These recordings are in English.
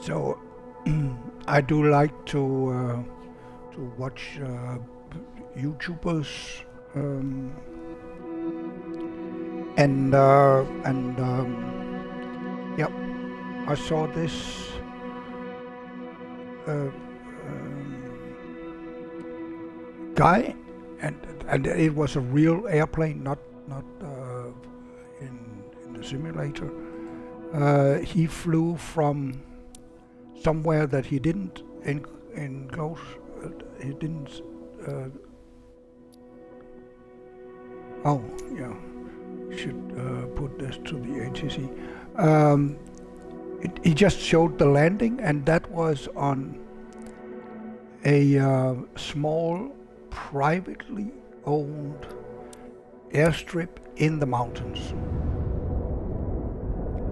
So I do like to watch YouTubers, um, and yeah, I saw this guy, and it was a real airplane, not in the simulator. He flew from somewhere that he didn't enclose. He didn't. Uh, oh, yeah. Should put this to the ATC. Um, he just showed the landing, and that was on a small, privately owned airstrip in the mountains.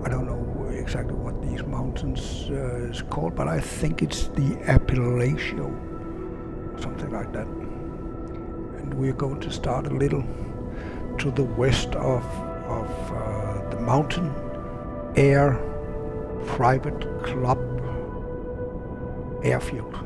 I don't know exactly what these mountains is called, but I think it's the Appalachia, something like that. And we're going to start a little to the west of the Mountain Air Private Club airfield.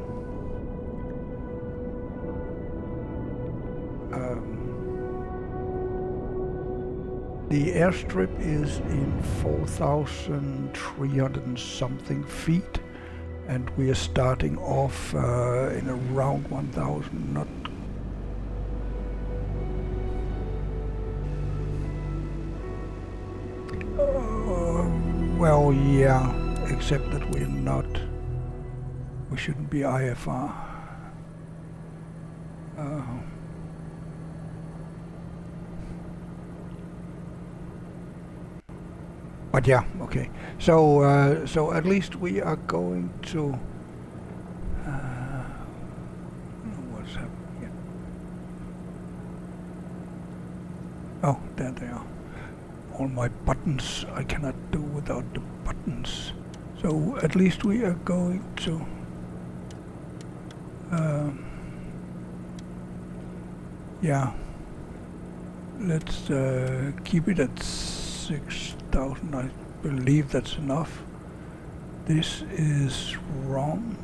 The airstrip is in 4,300 and something feet, and we are starting off in around 1,000, not well, yeah, except that we shouldn't be IFR. But yeah, okay. So so at least we are going to. I don't know what's happening here. Oh, there they are. All my buttons. I cannot do without the buttons. So at least we are going to. Yeah. Let's keep it at 6,000. I believe that's enough. This is wrong.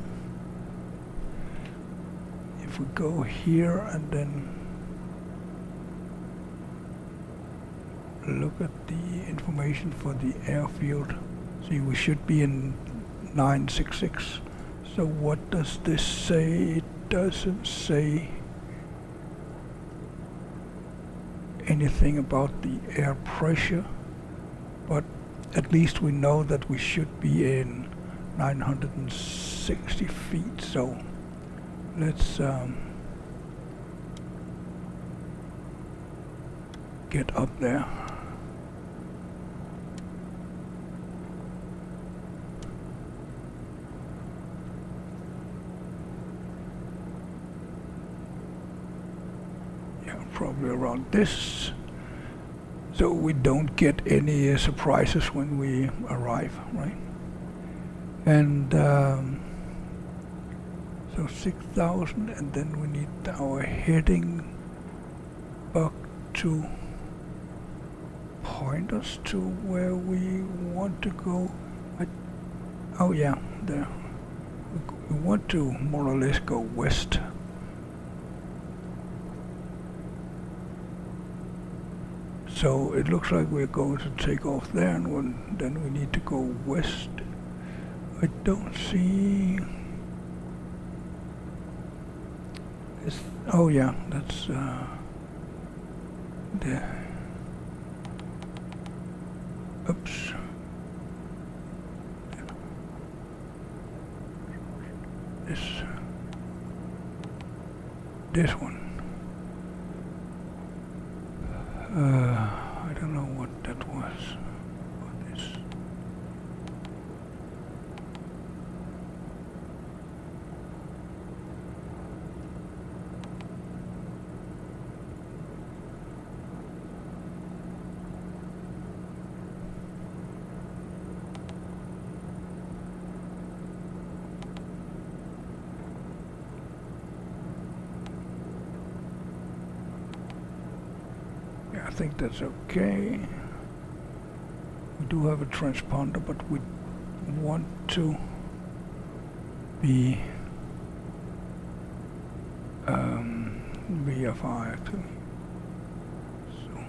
If we go here and then look at the information for the airfield, see, we should be in 966. So what does this say? It doesn't say anything about the air pressure, but at least we know that we should be in 960 feet. So let's get up there. Probably around this, so we don't get any surprises when we arrive, right? And so 6,000, and then we need our heading back to point us to where we want to go. Oh yeah, there. We want to more or less go west. So it looks like we're going to take off there, and then we need to go west. I don't see. Oh yeah, that's the. Oops. This one. I don't know what that was. What is? I think that's okay. We do have a transponder, but we want to be VFR actually. So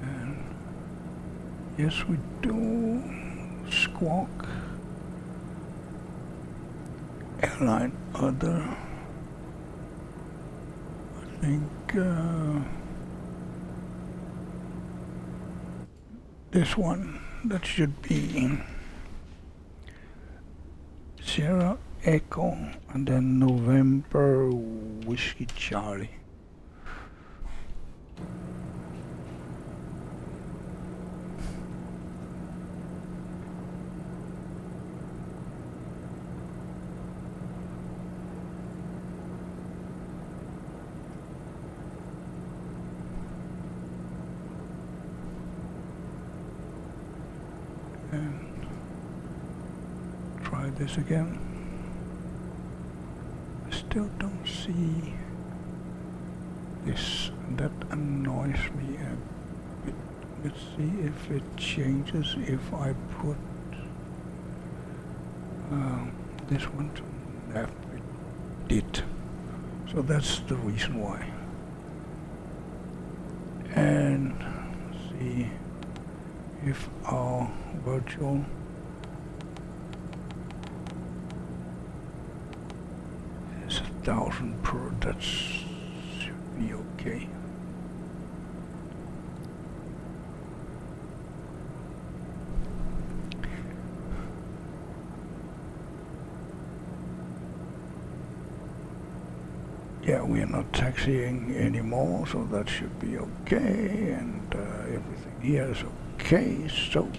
and yes, we do squawk airline other. I think this one, that should be Sierra Echo and then November Whiskey Charlie. And try this again. I still don't see this. That annoys me a bit. Let's see if it changes if I put this one to left. It did. So that's the reason why. And see if our virtual is 1000 per, that should be okay. Yeah, we are not taxiing anymore, so that should be okay, and everything here is okay. So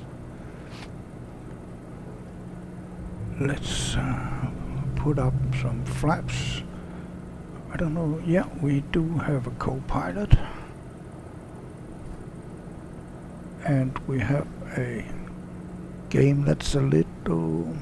let's put up some flaps. I don't know, yeah, we do have a co-pilot, and we have a game that's a little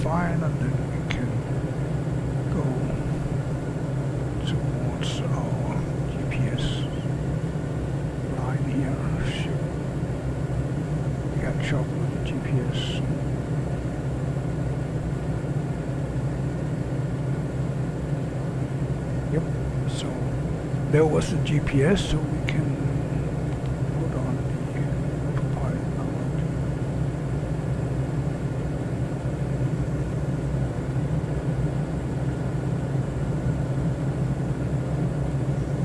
fine, and then we can go towards our GPS line here. Should catch up with the GPS. Yep, so there was the GPS, so we can put on the autopilot now.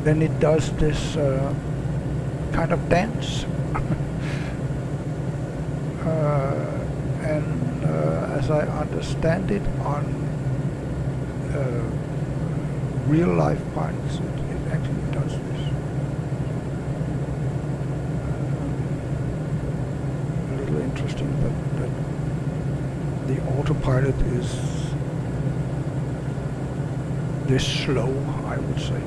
Then it does this kind of dance. And as I understand it, on real life pilots, it actually does this. A little interesting that the autopilot is this slow, I would say.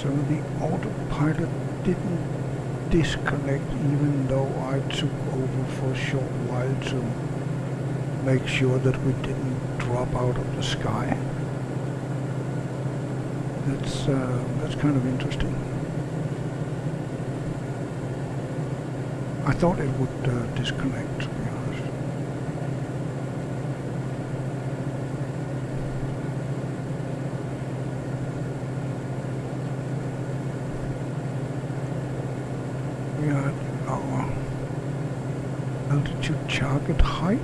So the autopilot didn't disconnect even though I took over for a short while to make sure that we didn't drop out of the sky. That's kind of interesting. I thought it would disconnect, to be honest. We are at our altitude target height.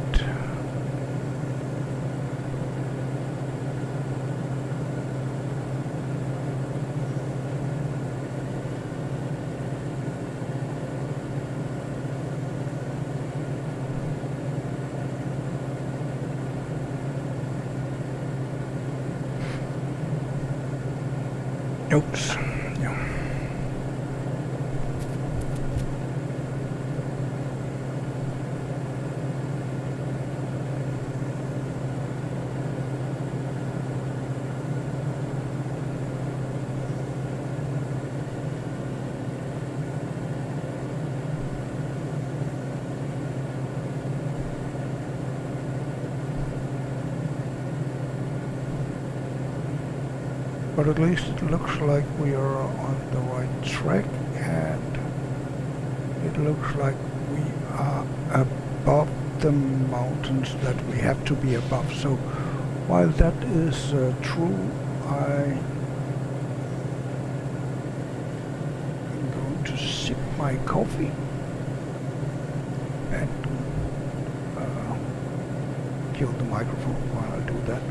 Oops. Yeah. But at least it looks like we are on the right track, and it looks like we are above the mountains that we have to be above. So while that is true, I am going to sip my coffee and kill the microphone while I do that.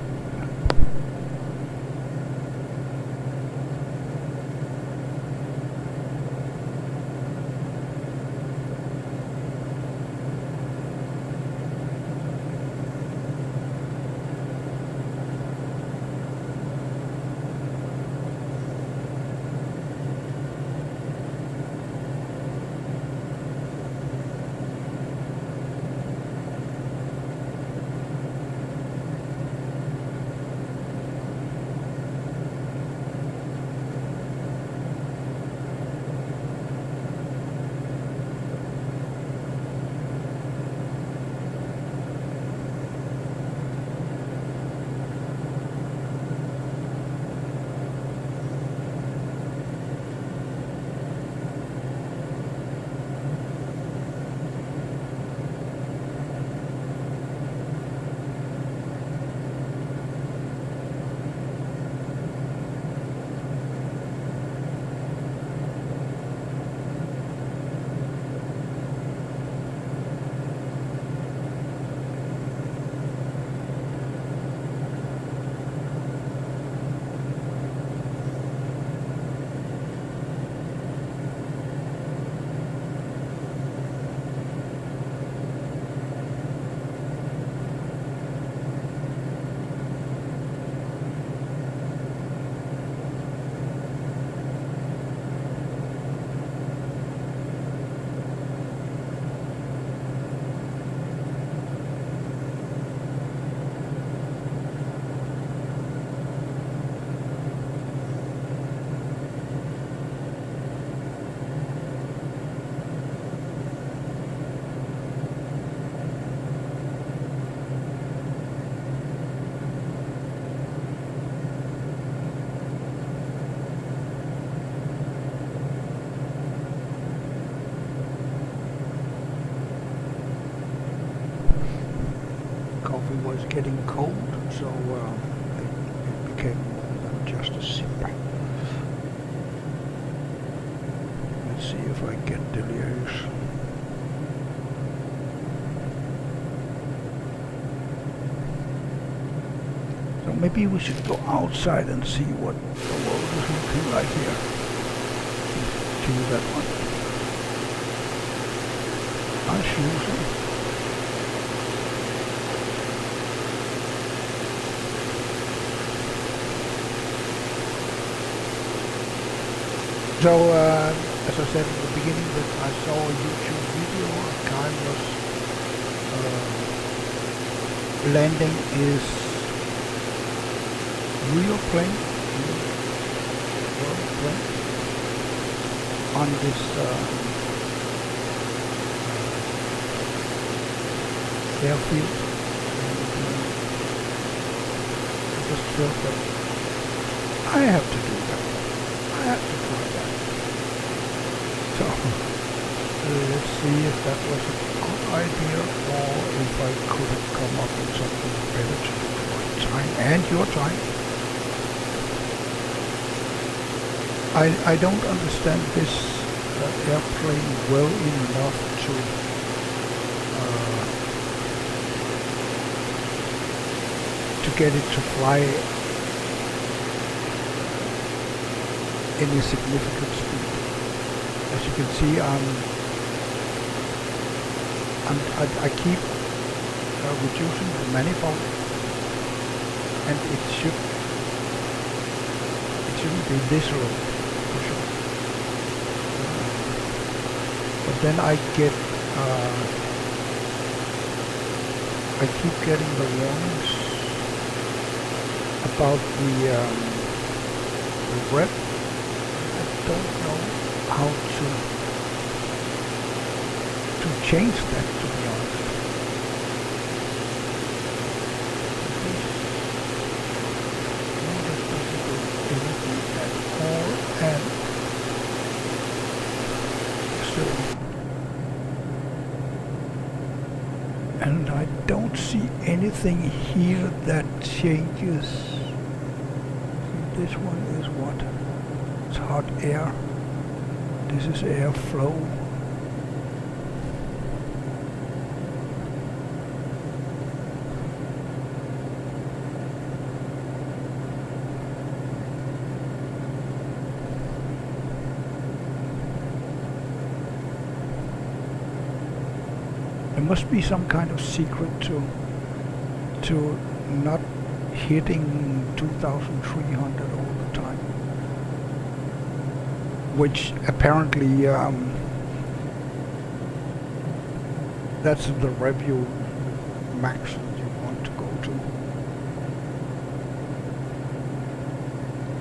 Was getting cold, so it became more than just a sip. Let's see if I get delirious. So maybe we should go outside and see what the world is looking like here. Do that one. As usual. So, as I said in the beginning, that I saw a YouTube video, a guy was landing his real plane, on this airfield, and I just felt that I have to do that. I have to try that. So let's see if that was a good idea or if I could have come up with something better to do for my time and your time. I don't understand this airplane well enough to get it to fly any significant speed. As you can see, I keep reducing the manifold, and it shouldn't be this low for sure. But then I keep getting the warnings about the rep. I don't know how to change that, to be honest. This doesn't do anything at all, and so, and I don't see anything here that changes. This one is what? It's hot air. This is airflow. There must be some kind of secret to not hitting 2,300 all the time, which apparently that's the review max that you want to go to.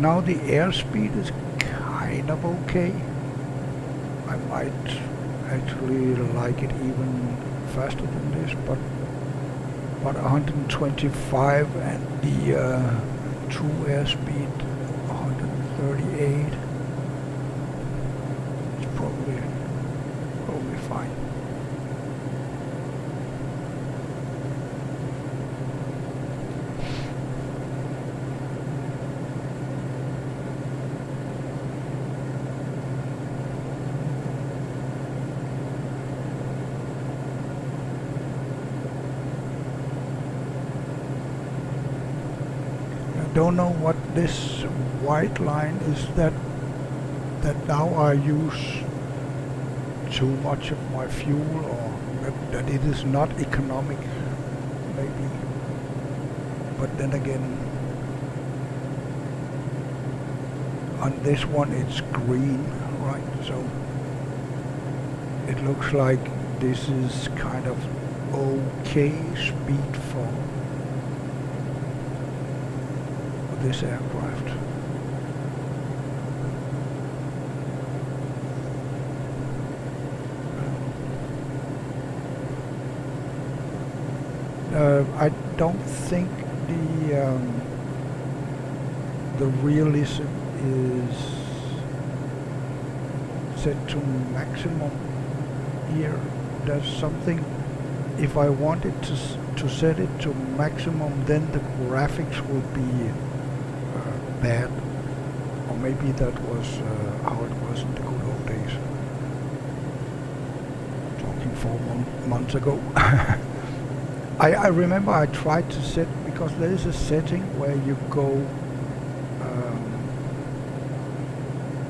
Now the airspeed is kind of okay. I might actually like it even faster than this, but 125 and the true airspeed 138. It's probably fine. Don't know what this white line is, that now I use too much of my fuel, or that it is not economic, maybe. But then again, on this one it's green, right? So it looks like this is kind of okay speed for this aircraft. I don't think the realism is set to maximum here. There's something, if I wanted to set it to maximum, then the graphics would be bad, or maybe that was how it was in the good old days. Talking 4 months ago. I remember I tried to set, because there is a setting where you go,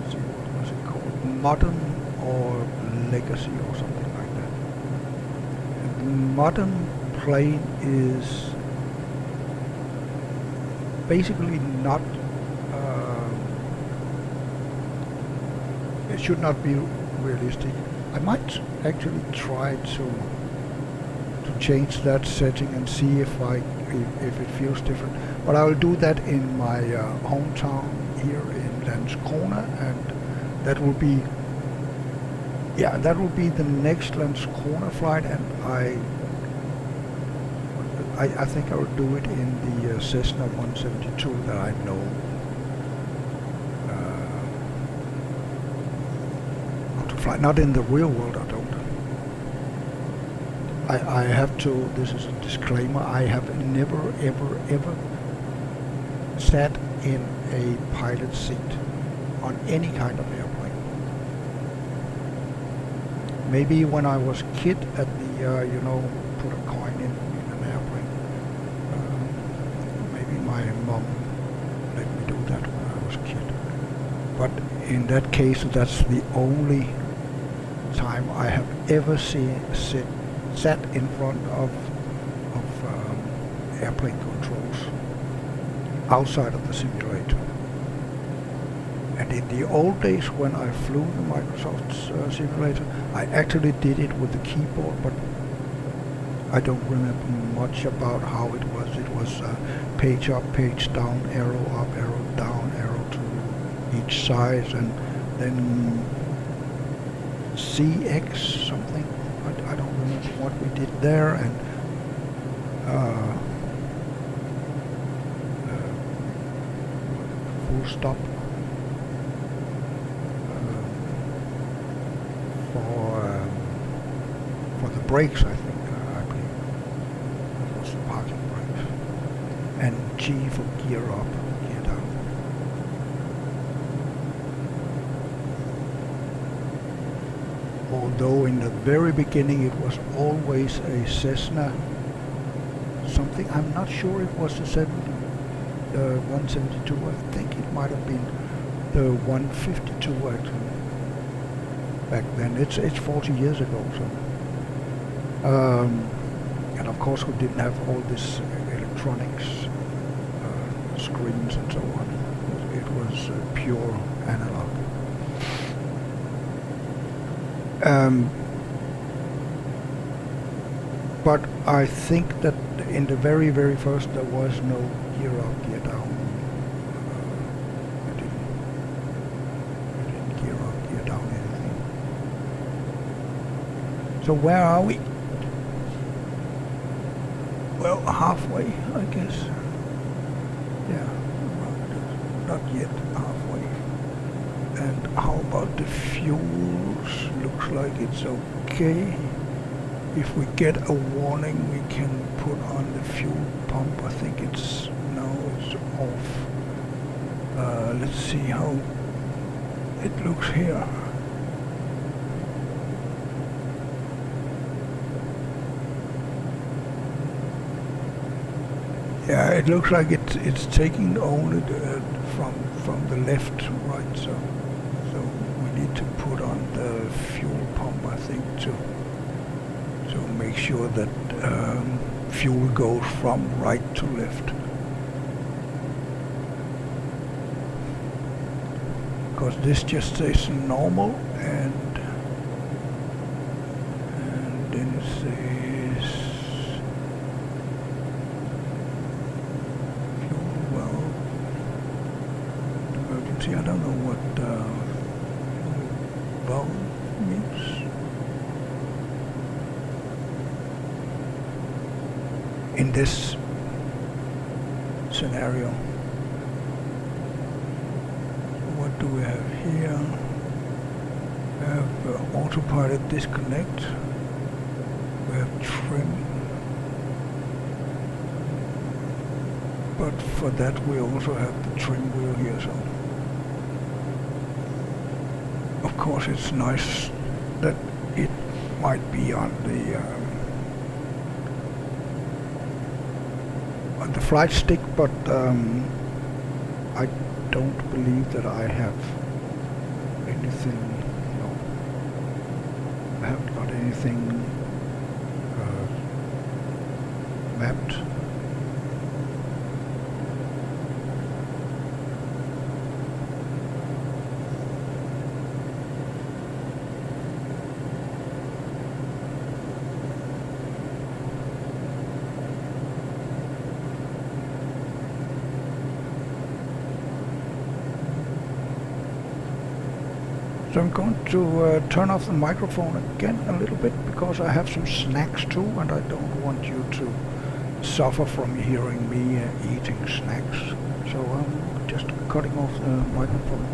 see, what was it called? Modern or legacy or something like that. And the modern plane is basically not, it should not be realistic. I might actually try to change that setting and see if it feels different. But I will do that in my hometown here in Landskrona, and that will be Yeah, that will be the next Landskrona flight, and I think I will do it in the Cessna 172 that I know how to fly. Not in the real world, I don't. I have to, this is a disclaimer, I have never ever sat in a pilot seat on any kind of airplane. Maybe when I was kid at the, put a coin in an airplane. Maybe my mom let me do that when I was a kid. But in that case, that's the only time I have ever sat in front of airplane controls outside of the simulator. And in the old days when I flew the Microsoft simulator, I actually did it with the keyboard, but I don't remember much about how it was. It was page up, page down, arrow up, arrow down, arrow to each side, and then CX something. I don't remember what we did there, and full stop for the brakes, I think. I believe it was the parking brakes, and G for gear up, gear down. Although in the very beginning it was always a Cessna something. I'm not sure it was the 172. I think it might have been the 152 actually. Back then, it's 40 years ago. So, and of course we didn't have all this electronics, screens and so on. It was pure analog. But I think that in the very first there was no gear up, gear down. I didn't gear up, gear down anything. So where are we? Well, halfway, I guess. Yeah, not yet halfway. And how about the fuels? Looks like it's okay. If we get a warning, we can put on the fuel pump. I think it's off. Let's see how it looks here. Yeah, it looks like it's taking only from the left to right. So we need to put on the fuel pump, I think, to make sure that fuel goes from right to left. Because this just says normal, and then it says fuel well emergency. I don't know what well means. In this scenario. What do we have here? We have autopilot disconnect. We have trim. But for that we also have the trim wheel here. So of course it's nice that it might be on the flight stick, but I don't believe that I have anything. No, I haven't got anything mapped. So I'm going to turn off the microphone again a little bit because I have some snacks too, and I don't want you to suffer from hearing me eating snacks. So I'm just cutting off the microphone.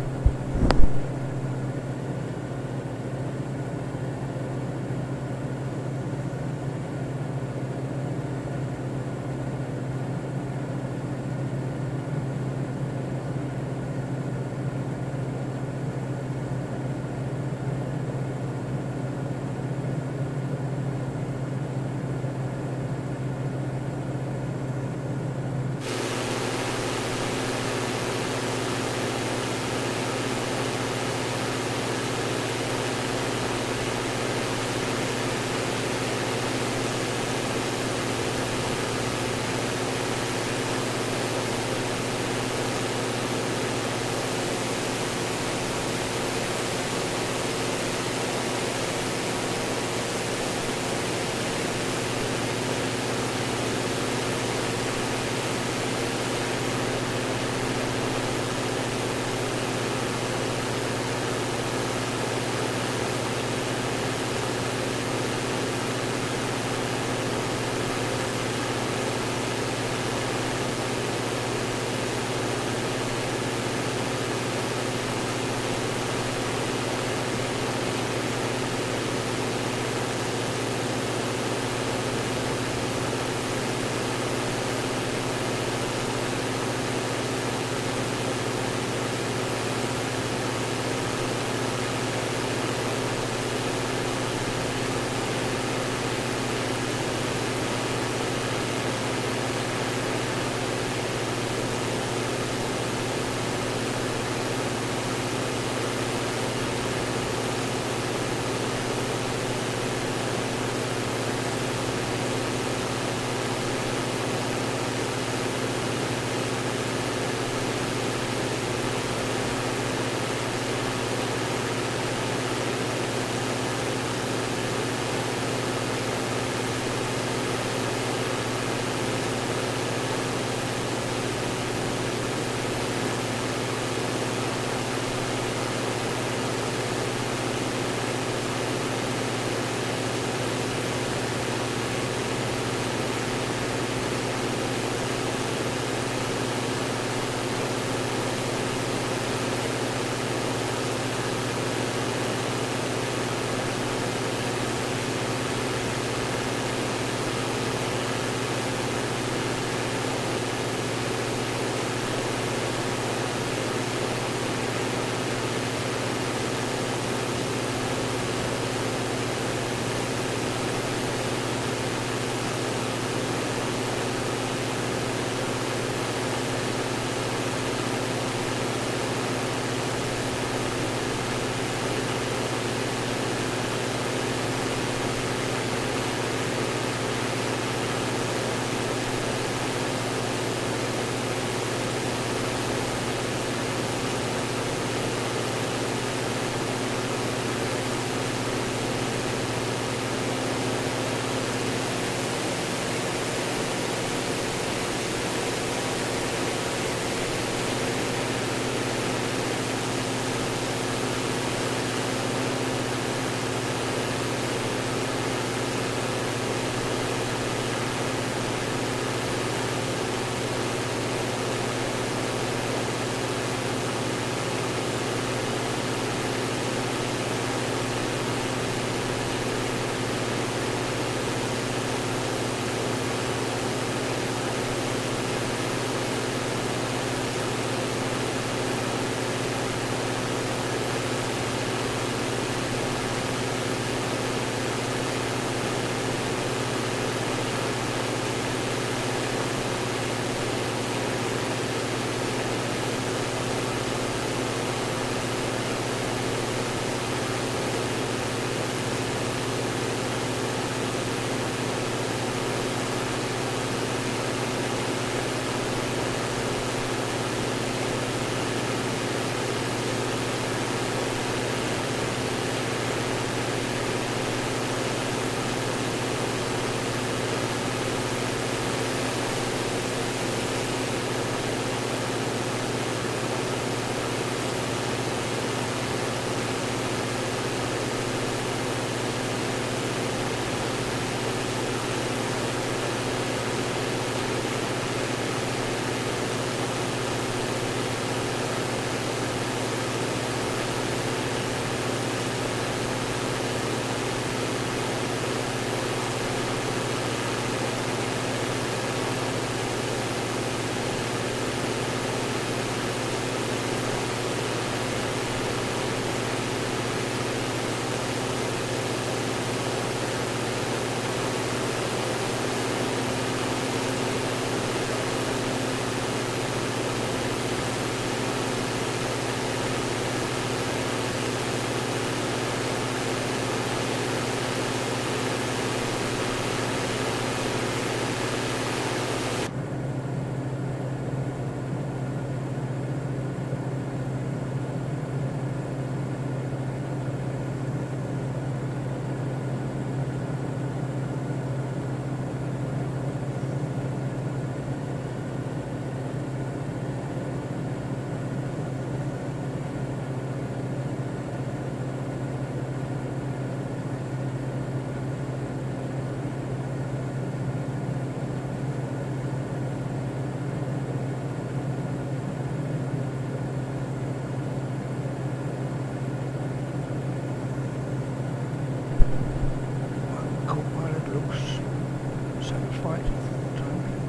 fight for the time being.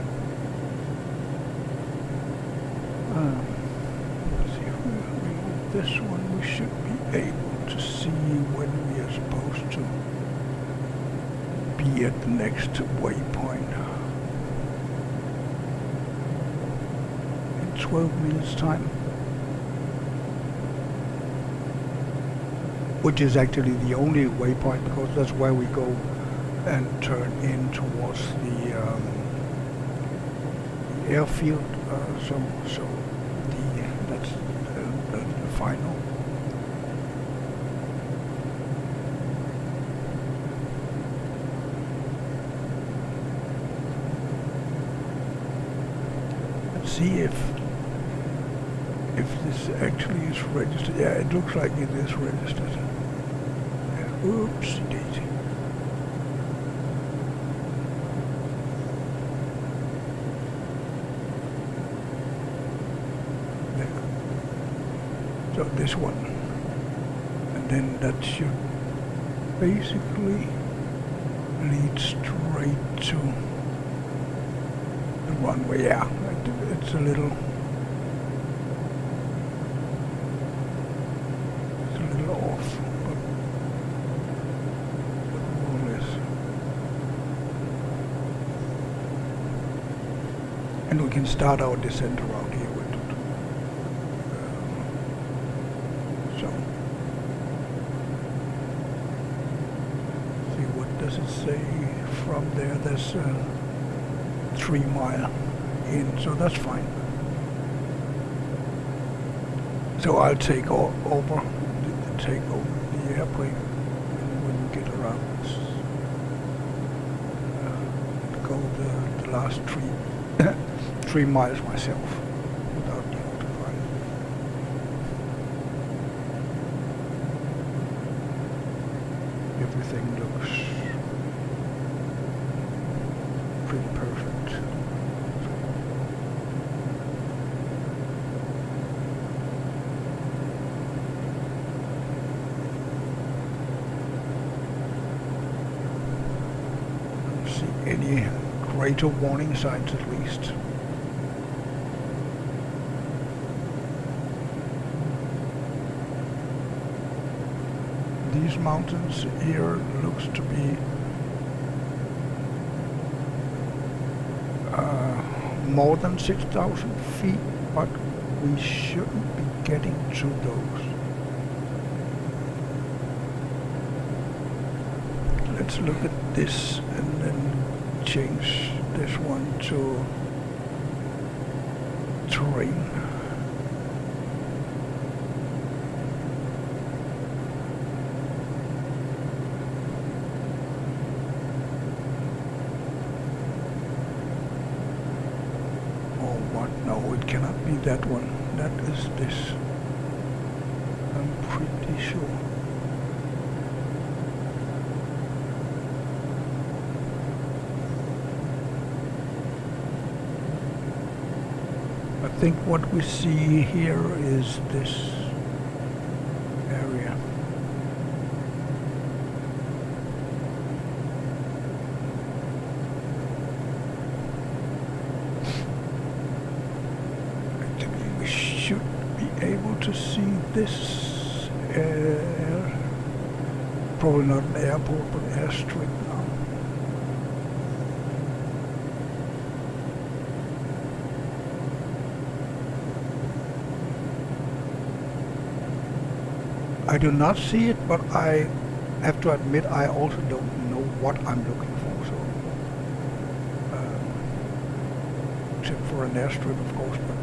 Let's see if we remove this one. We should be able to see when we are supposed to be at the next waypoint. In 12 minutes time. Which is actually the only waypoint, because that's where we go and turn in towards the airfield. So that's the final. Let's see if this actually is registered. Yeah, it looks like it is registered. Oops, daisy. There. So this one. And then that should basically lead straight to the runway. Yeah, it's a little off. And we can start our descent around here with so see, what does it say from there? There's 3 mile in, so that's fine. So I'll take over the airplane when we get around this. Go the last 3 miles myself without the autopilot. Everything looks pretty perfect. I don't see any greater warning signs, at least. These mountains here looks to be more than 6,000 feet, but we shouldn't be getting to those. Let's look at this and then change this one to terrain. No, it cannot be that one. That is this. I'm pretty sure. I think what we see here is this area. Able to see this probably not an airport, but airstrip now. I do not see it, but I have to admit I also don't know what I'm looking for. So, except for an airstrip, of course, but.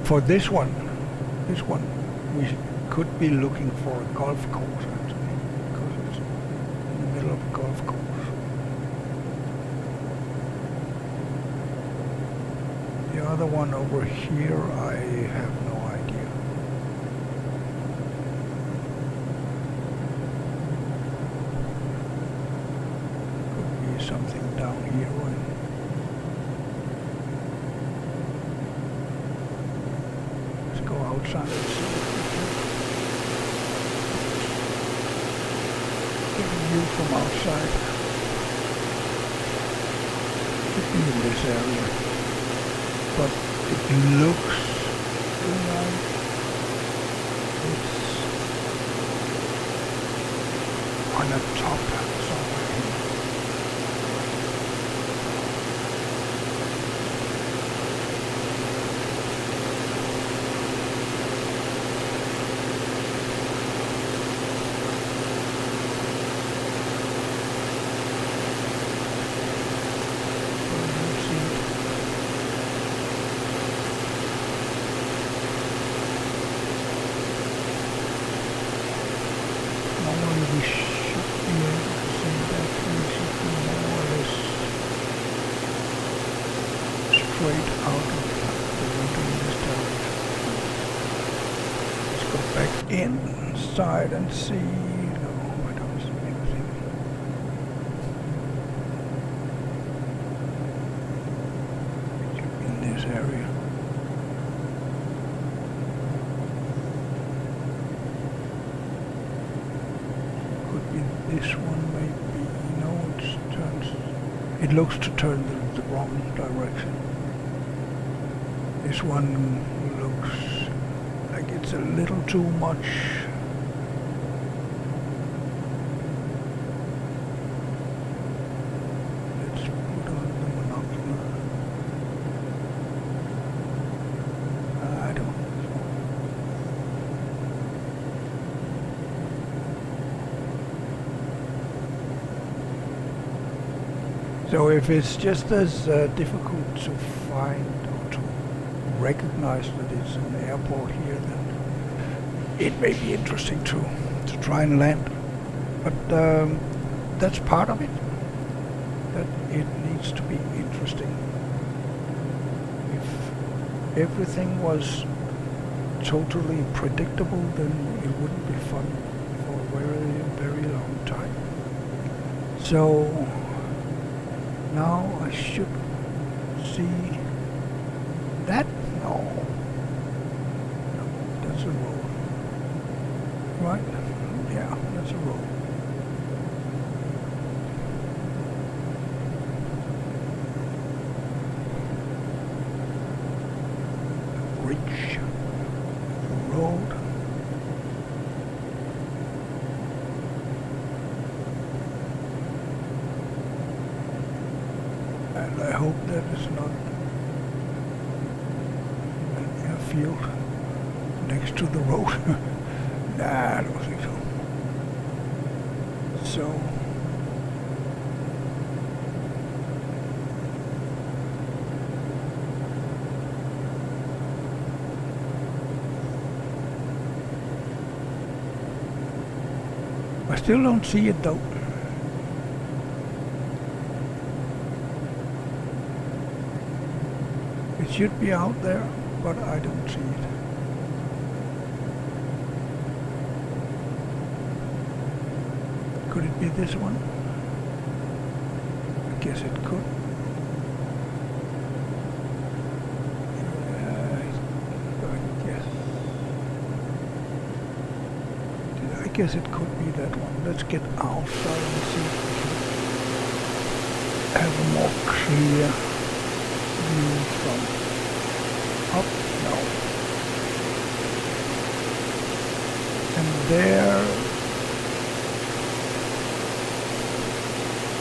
For this one, we could be looking for a golf course actually, because it's in the middle of a golf course. The other one over here, I have no idea. Could be something down here, right? Let's go outside and see if we can get a view from outside. Could be in this area, but it looks like it's on the top somewhere here. Normally we should be able to see that we should be more or less straight out of the window in this direction. Let's go back inside and see. No, I don't see anything. It should be in this area. This one maybe, no, it looks to turn the wrong direction. This one looks like it's a little too much. Let's put on the monocular. I don't know. So if it's just as difficult to find or to recognize that it's an airport here, then it may be interesting to try and land. But that's part of it, that it needs to be interesting. If everything was totally predictable, then it wouldn't be fun for a very, very long time. So now I should see that? No. No, that's a road. Right? Yeah, that's a road. Bridge. Road. And I hope that is not an airfield next to the road. Nah, I don't think so. So I still don't see it though. It should be out there, but I don't see it. Could it be this one? I guess it could. I guess it could be that one. Let's get outside and see if we can have a more clear view from up. No. And there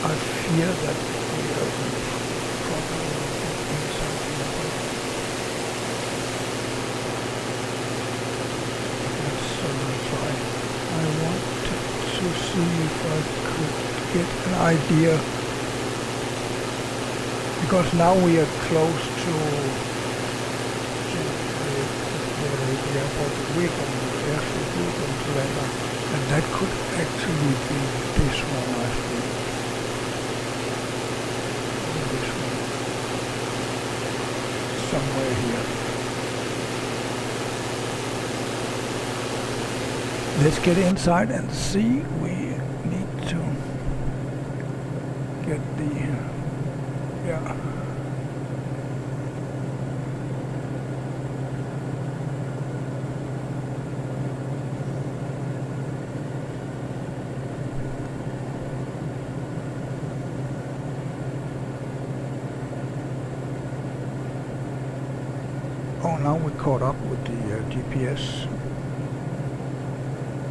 I fear that we are probably in something like that. Let's try. I wanted to see if I could get an idea, because now we are close to the airport that we're going to, the airstrip we're going to land on, and that could actually be this one, I think. This one. Somewhere here. Let's get inside and see. We need to get the, yeah. Oh, now we're caught up with the GPS.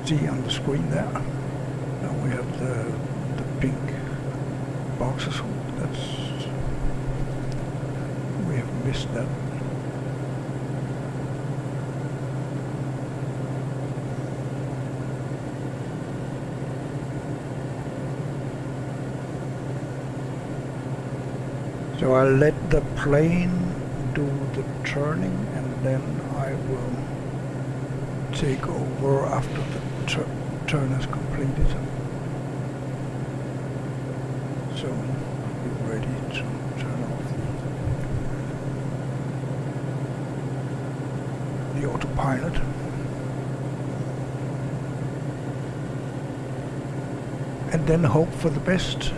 See on the screen there. Now we have the pink boxes. We have missed that. So I'll let the plane do the turning, and then I will take over after the turn is completed. So be ready to turn off the autopilot. And then hope for the best.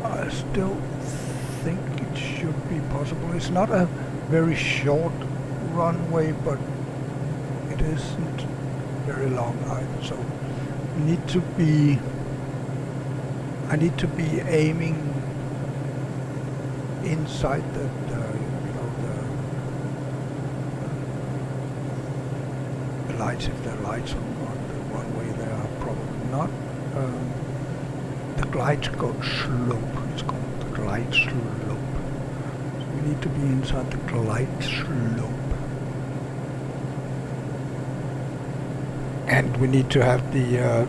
I still think it should be possible. It's not a very short runway, but it isn't very long either. So I need to be aiming inside the lights. If there are lights on the runway, there are probably not. The glide slope. It's called the glide slope. So we need to be inside the glide slope. And we need to have the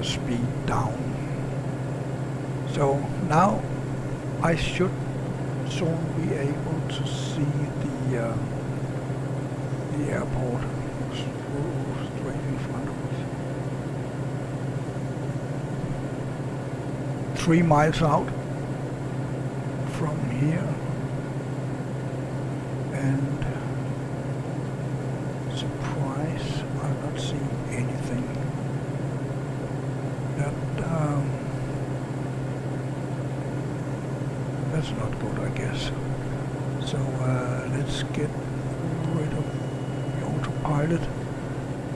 speed down. So now I should soon be able to see the airport straight in front of us. 3 miles out from here, and surprise, I'm not seeing anything that's not good, I guess. So let's get rid of the autopilot,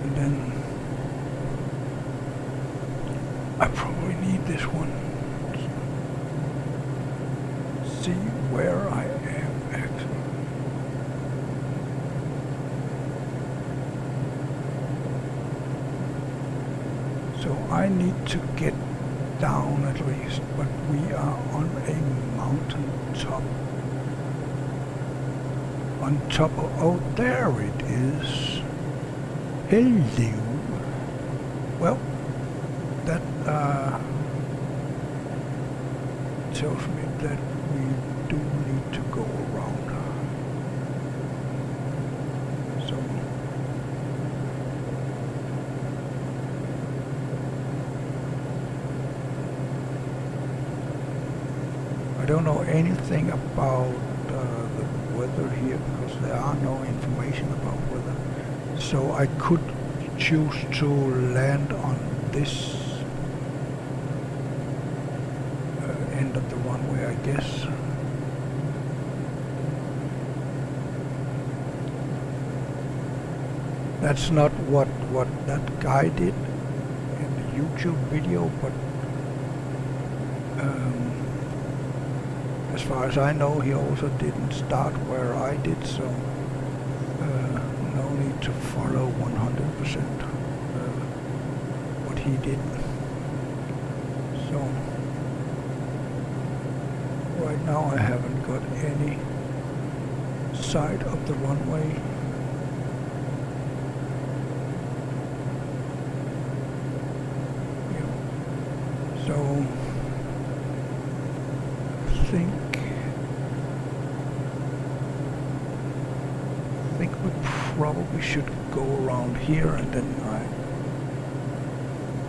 and then I probably need this one. See where I am actually. So I need to get down at least, but we are on a mountain top. On top of, oh, there it is. Hello. Well, that tells me that we do need to go around. So I don't know anything about the weather here, because there are no information about weather. So I could choose to land on this end of the runway, I guess. That's not what that guy did in the YouTube video, but as far as I know, he also didn't start where I did, so no need to follow 100% what he did. So right now I haven't got any sight of the runway. Yeah. So I think we probably should go around here, and then I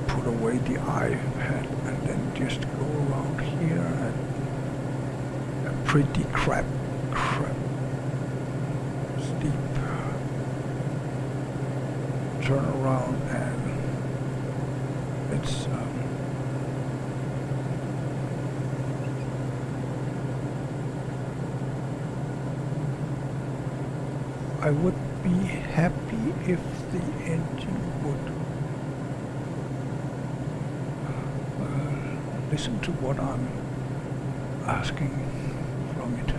put away the iPad and then just go around here at a pretty crap steep turn around, and let's I would be happy if the engine would listen to what I'm asking from it.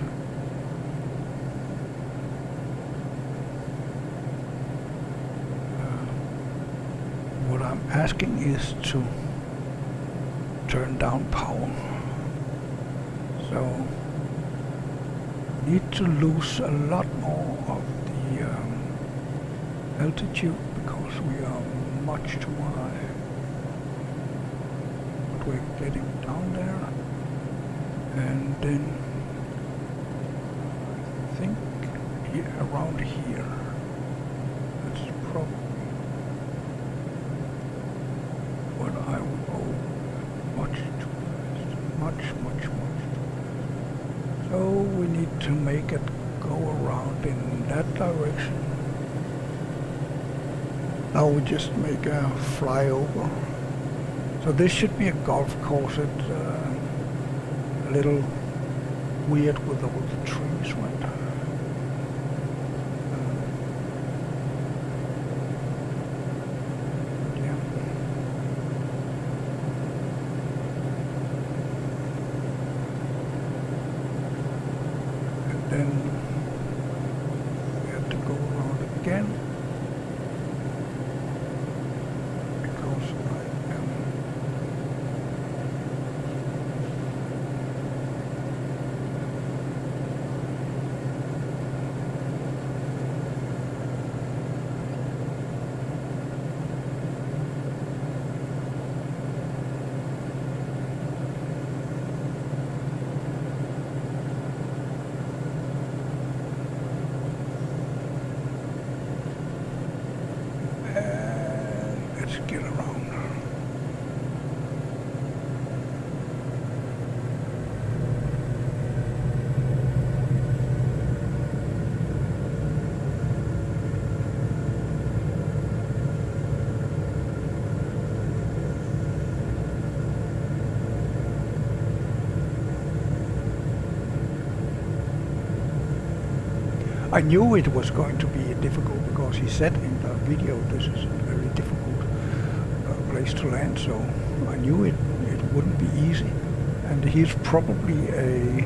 What I'm asking is to turn down power. So need to lose a lot more of the altitude because we are much too high. But we're getting down there, and then I think around here. That's probably what I would owe. Much too fast. Much too fast. So we need to make it go around in that direction. Now we just make a flyover. So this should be a golf course. It's a little weird with all the trees, right? Then we have to go around again because I am let's get around. I knew it was going to be difficult because he said in the video this is a very difficult place to land, so I knew it wouldn't be easy. And he's probably a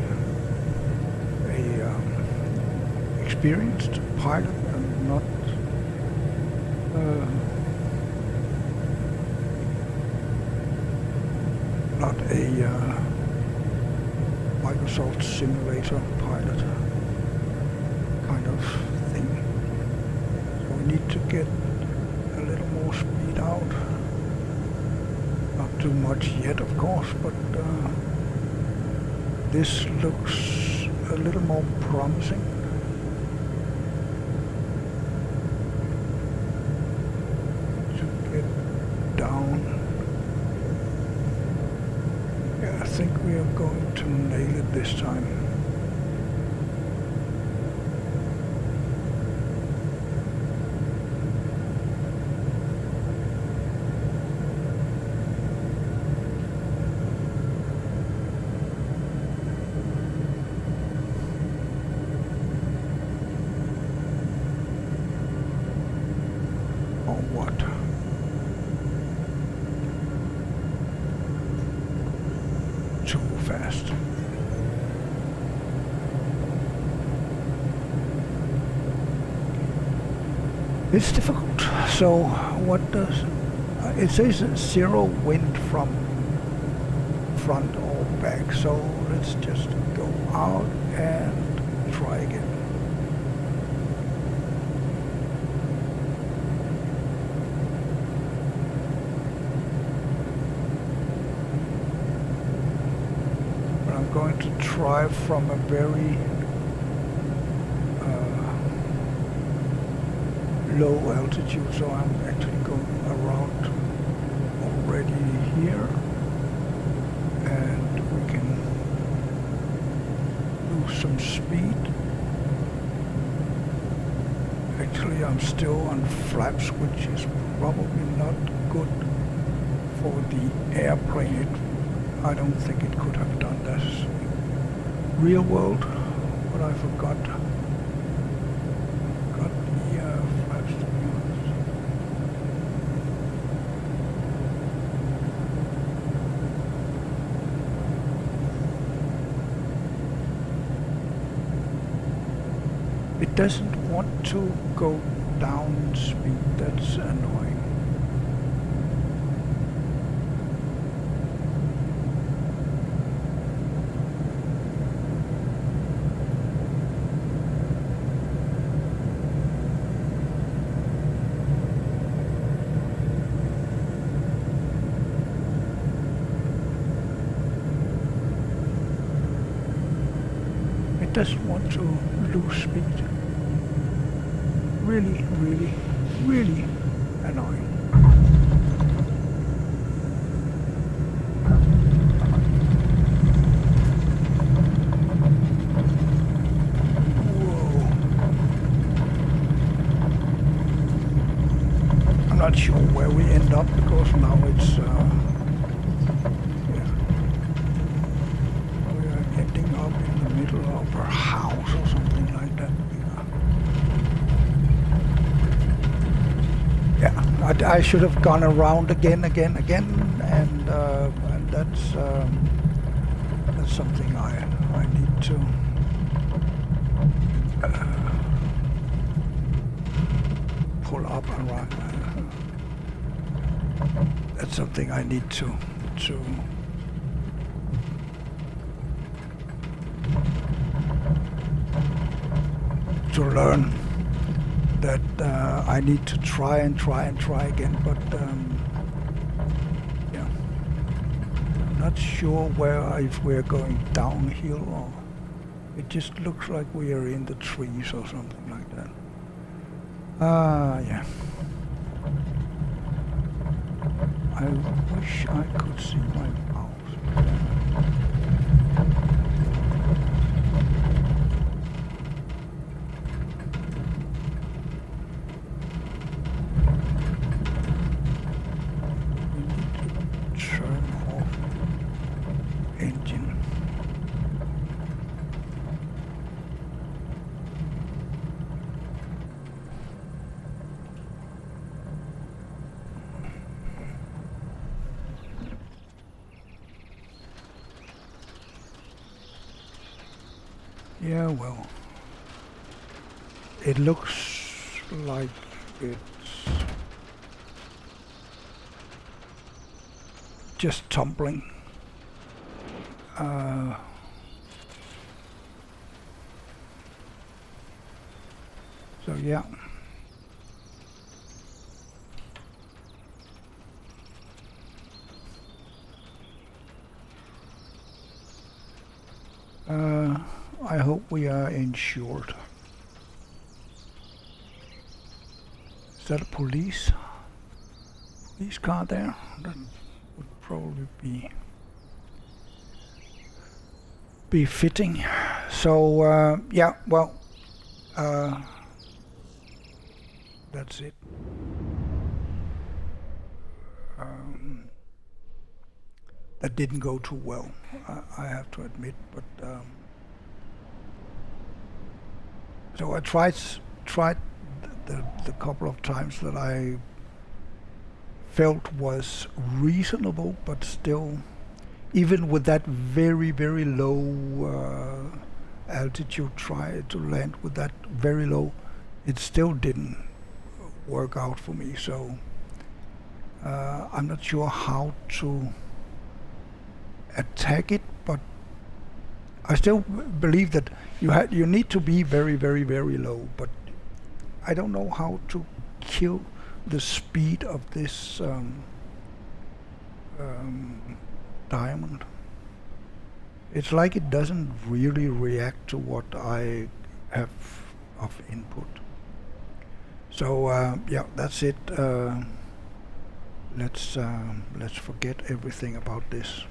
experienced pilot and not a Microsoft simulator pilot kind of thing. So we need to get a little more speed out. Not too much yet, of course, but this looks a little more promising. To get down. Yeah, I think we are going to nail it this time. Too fast. It's difficult. So what does it says? Zero wind from front or back. So let's just go out and try again. I'm going to try from a very low altitude, so I'm actually going around already here, and we can lose some speed. Actually, I'm still on flaps, which is probably not good for the airplane. I don't think it could have done that real world, but I forgot doesn't want to go down speed. That's annoying. It doesn't want to lose speed. Really, really, really annoying. Whoa. I'm not sure where we end up because now it's we are ending up in the middle of a house or something like that. Yeah, I should have gone around again, and that's something I need to pull up and run. That's something I need to learn. That I need to try again, but yeah, I'm not sure if we're going downhill or it just looks like we are in the trees or something like that. Yeah. I wish I could see my mouse. Yeah, well, it looks like it's just tumbling. So yeah. I hope we are insured. Is that a police car there? That would probably be fitting. So yeah, well, that's it. That didn't go too well, I have to admit, but so I tried the couple of times that I felt was reasonable, but still, even with that very, very low altitude, try to land with that very low, it still didn't work out for me. So I'm not sure how to attack it, but I still believe that you need to be very, very, very low, but I don't know how to kill the speed of this diamond. It's like it doesn't really react to what I have of input. So yeah, that's it. Let's forget everything about this.